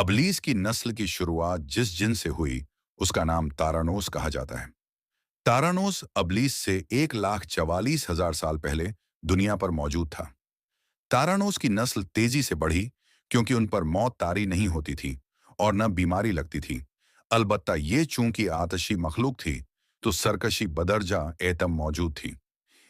अबलीस की नस्ल की शुरुआत जिस जिन से हुई उसका नाम तारानोस कहा जाता है। तारानोस अबलीस से 1,44,000 साल पहले दुनिया पर मौजूद था। तारानोस की नस्ल तेजी से बढ़ी क्योंकि उन पर मौत तारी नहीं होती थी और न बीमारी लगती थी। अलबत्ता ये चूंकि आतशी मखलूक थी तो सरकशी बदरजा एतम मौजूद थी।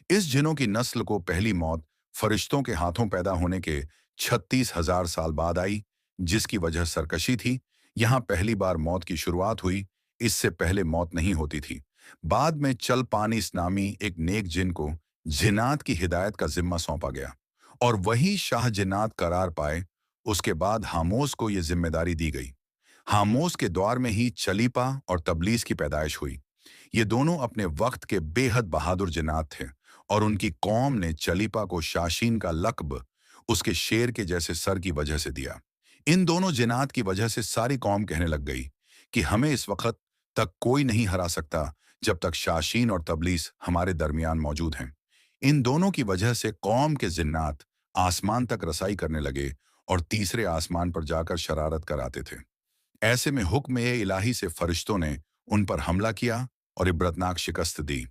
इस जिनों की नस्ल को पहली मौत फरिश्तों के हाथों पैदा होने के 36,000 साल बाद आई, जिसकी वजह सरकशी थी। यहाँ पहली बार मौत की शुरुआत हुई, इससे पहले मौत नहीं होती थी। बाद में चल पानिस नामी एक नेक जिन को जिन्नात की हिदायत का जिम्मा सौंपा गया और वही शाह जिन्नात करार पाए। उसके बाद हामोस को यह जिम्मेदारी दी गई। हामोस के द्वार में ही चलीपा और तबलीस की पैदाइश हुई। ये दोनों अपने वक्त के बेहद बहादुर जिन्नात थे और उनकी कौम ने चलीपा को शाशीन का लक़ब उसके शेर के जैसे सर की वजह से दिया। इन दोनों जिन्नात की वजह से सारी कौम कहने लग गई कि हमें इस वक्त तक कोई नहीं हरा सकता जब तक शाशीन और तबलीस हमारे दरमियान मौजूद हैं। इन दोनों की वजह से कौम के जिन्नात आसमान तक रसाई करने लगे और तीसरे आसमान पर जाकर शरारत कराते थे। ऐसे में हुक्म इलाही से फरिश्तों ने उन पर हमला किया और इबरतनाक शिकस्त दी।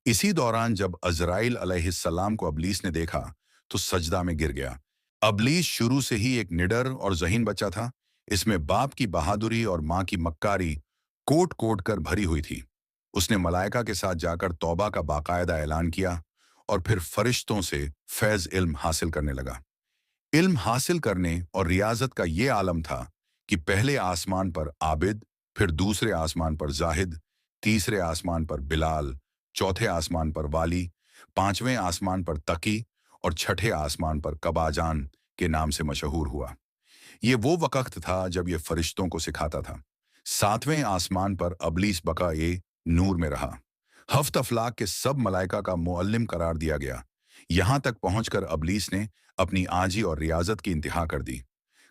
इसी दौरान जब अज़राइल अलैहिस्सलाम को अबलीस ने देखा तो सजदा में गिर गया। अबलीस शुरू से ही एक निडर और ज़हीन बच्चा था। इसमें बाप की बहादुरी और माँ की मक्कारी कोट कोट कर भरी हुई थी। उसने मलाइका के साथ जाकर तौबा का बाकायदा ऐलान किया और फिर फरिश्तों से फैज़ इल्म हासिल करने लगा। इल्म हासिल करने और रियाजत का ये आलम था कि पहले आसमान पर आबिद, फिर दूसरे आसमान पर जाहिद, तीसरे आसमान पर बिलाल, चौथे आसमान पर वाली, पांचवें आसमान पर तकी और छठे आसमान पर कबाजान के नाम से मशहूर हुआ। ये वो वक्त था जब ये फरिश्तों को सिखाता था। सातवें आसमान पर अबलीस बका नूर में रहा। हफ्त अफलाक के सब मलाइका का मुअल्लिम करार दिया गया। यहां तक पहुंचकर अबलीस ने अपनी आजी और रियाजत की इंतहा कर दी।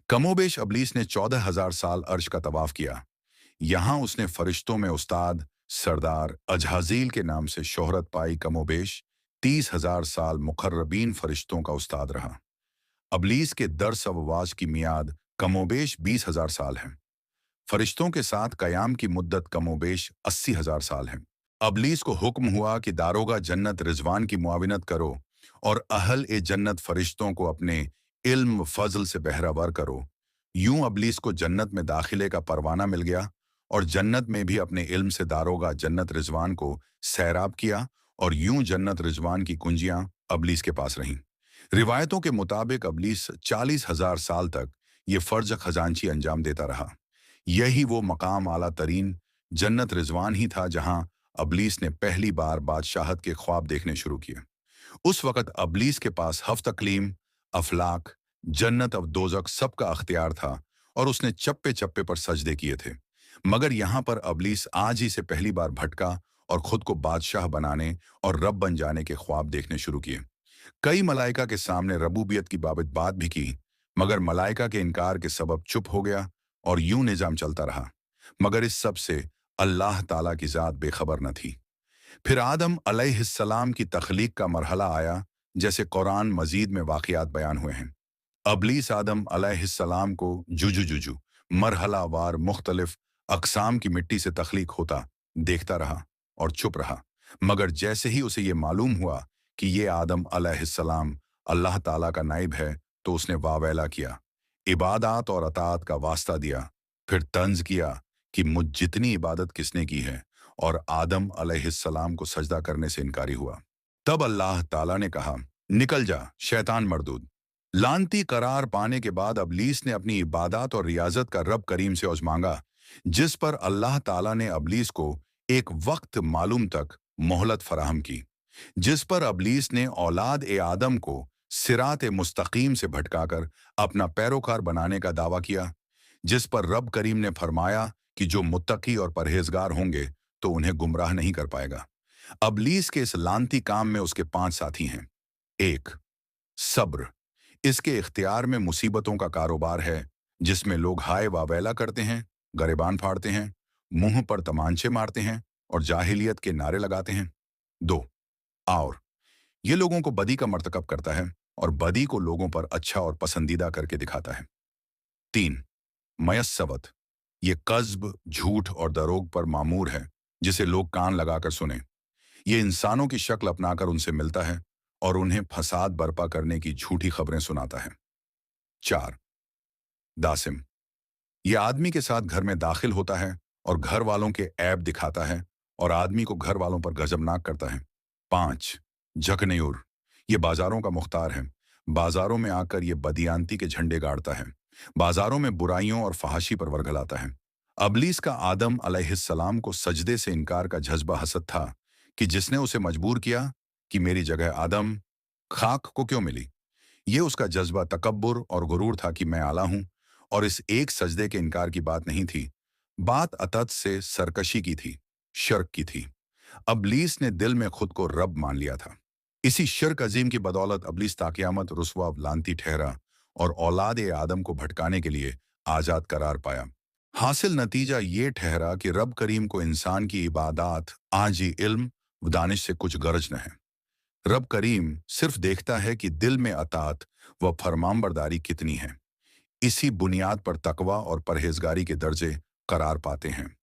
कमोबेश अबलीस ने 14,000 साल अर्श का तवाफ किया। यहां उसने फरिश्तों में उस्ताद सरदार अजहाजील के नाम से शोहरत पाई। कमोबेश 30,000 साल मुकर्रबीन फरिश्तों का उस्ताद रहा। अबलीस के दर्स अववाज की मियाद कमोबेश 20,000 साल है। फरिश्तों के साथ कयाम की मुद्दत कमोबेश 80,000 साल है। अबलीस को हुक्म हुआ कि दारोगा जन्नत रिजवान की मुआविनत करो और अहल ए जन्नत फरिश्तों को अपने इल्म फजल से बहरावर करो। यूं अबलीस को जन्नत में दाखिले का परवाना मिल गया और जन्नत में भी अपने इल्म से दारोगा जन्नत रिजवान को सैराब किया और यूं जन्नत रिजवान की कुंजियां अबलीस के पास रहीं। रिवायतों के मुताबिक अबलीस 40,000 साल तक ये फर्ज खजांची अंजाम देता रहा। यही वो मकाम आला तरीन जन्नत रिजवान ही था जहां अबलीस ने पहली बार बादशाहत के ख्वाब देखने शुरू किए। उस वक़्त अबलीस के पास हफ्त तकलीम, अफलाक, जन्नत और दोज़ख सबका अख्तियार था और उसने चप्पे चप्पे पर सजदे किए थे। मगर यहाँ पर अबलीस आज ही से पहली बार भटका और खुद को बादशाह बनाने और रब बन जाने के ख्वाब देखने शुरू किए। कई मलाइका के सामने रबूबियत की बाबत बात भी की, मगर मलाइका के इनकार के सबब चुप हो गया और यूं निजाम चलता रहा। मगर इस सब से अल्लाह ताला की ज़ात बेखबर न थी। फिर आदम अलैहिस्सलाम की तख्लीक का मरहला आया, जैसे कुरान मजीद में वाक़ियात बयान हुए हैं। अबलीस आदम अलैहिस्सलाम को जुजु जुजु मरहला वार मुख्तलिफ अक़साम की मिट्टी से तख्लीक होता देखता रहा और चुप रहा। मगर जैसे ही उसे ये मालूम हुआ कि ये आदम अलैहिस्सलाम अल्लाह ताला का नाइब है तो उसने वावेला किया, इबादत और अताअत का वास्ता दिया, फिर तंज किया कि मुझ जितनी इबादत किसने की है, और आदम अलैहिस्सलाम को सजदा करने से इनकारी हुआ। तब अल्लाह ताला ने कहा, निकल जा शैतान मरदूद। लानती करार पाने के बाद अबलीस ने अपनी इबादत और रियाजत का रब करीम से औज़ मांगा, जिस पर अल्लाह ताला ने अबलीस को एक वक्त मालूम तक मोहलत फराहम की, जिस पर अबलीस ने औलाद ए आदम को सिरात मुस्तकीम से भटकाकर अपना पैरोकार बनाने का दावा किया, जिस पर रब करीम ने फरमाया कि जो मुत्तकी और परहेजगार होंगे तो उन्हें गुमराह नहीं कर पाएगा। अबलीस के इस लानती काम में उसके 5 साथी हैं। 1. सब्र। इसके इख्तियार में मुसीबतों का कारोबार है, जिसमें लोग हाय वावेला करते हैं, गरेबान फाड़ते हैं, मुंह पर तमांचे मारते हैं और जाहिलियत के नारे लगाते हैं। 2. और ये लोगों को बदी का मर्तकब करता है और बदी को लोगों पर अच्छा और पसंदीदा करके दिखाता है। 3. मयस्सवत, ये कज़्ब, झूठ और दरोग पर मामूर है, जिसे लोग कान लगाकर सुने। ये इंसानों की शक्ल अपनाकर उनसे मिलता है और उन्हें फसाद बर्पा करने की झूठी खबरें सुनाता है। 4. दासिम, ये आदमी के साथ घर में दाखिल होता है और घर वालों के ऐब दिखाता है और आदमी को घर वालों पर गजबनाक करता है। 5. झकन्यूर, ये बाजारों का मुख्तार है। बाजारों में आकर ये बदियांती के झंडे गाड़ता है। बाजारों में बुराइयों और फहाशी पर वरगलाता है। अबलीस का आदम अलैहिस्सलाम को सजदे से इनकार का जज्बा हसद था कि जिसने उसे मजबूर किया कि मेरी जगह आदम खाक को क्यों मिली। ये उसका जज्बा तकब्बुर और गुरूर था कि मैं आला हूं, और इस एक सजदे के इनकार की बात नहीं थी। बात अतत से सरकशी की थी, शर्क की थी। अबलीस ने दिल में खुद को रब मान लिया था। इसी शिर्क अजीम की बदौलत अबलीस ताक़यामत रुस्वा लानती ठहरा और औलाद आदम को भटकाने के लिए आजाद करार पाया। हासिल नतीजा ये ठहरा कि रब करीम को इंसान की इबादात आज ही इल्म व दानिश से कुछ गरज न है। रब करीम सिर्फ देखता है कि दिल में अतात व फरमानबरदारी कितनी है। इसी बुनियाद पर तकवा और परहेजगारी के दर्जे करार पाते हैं।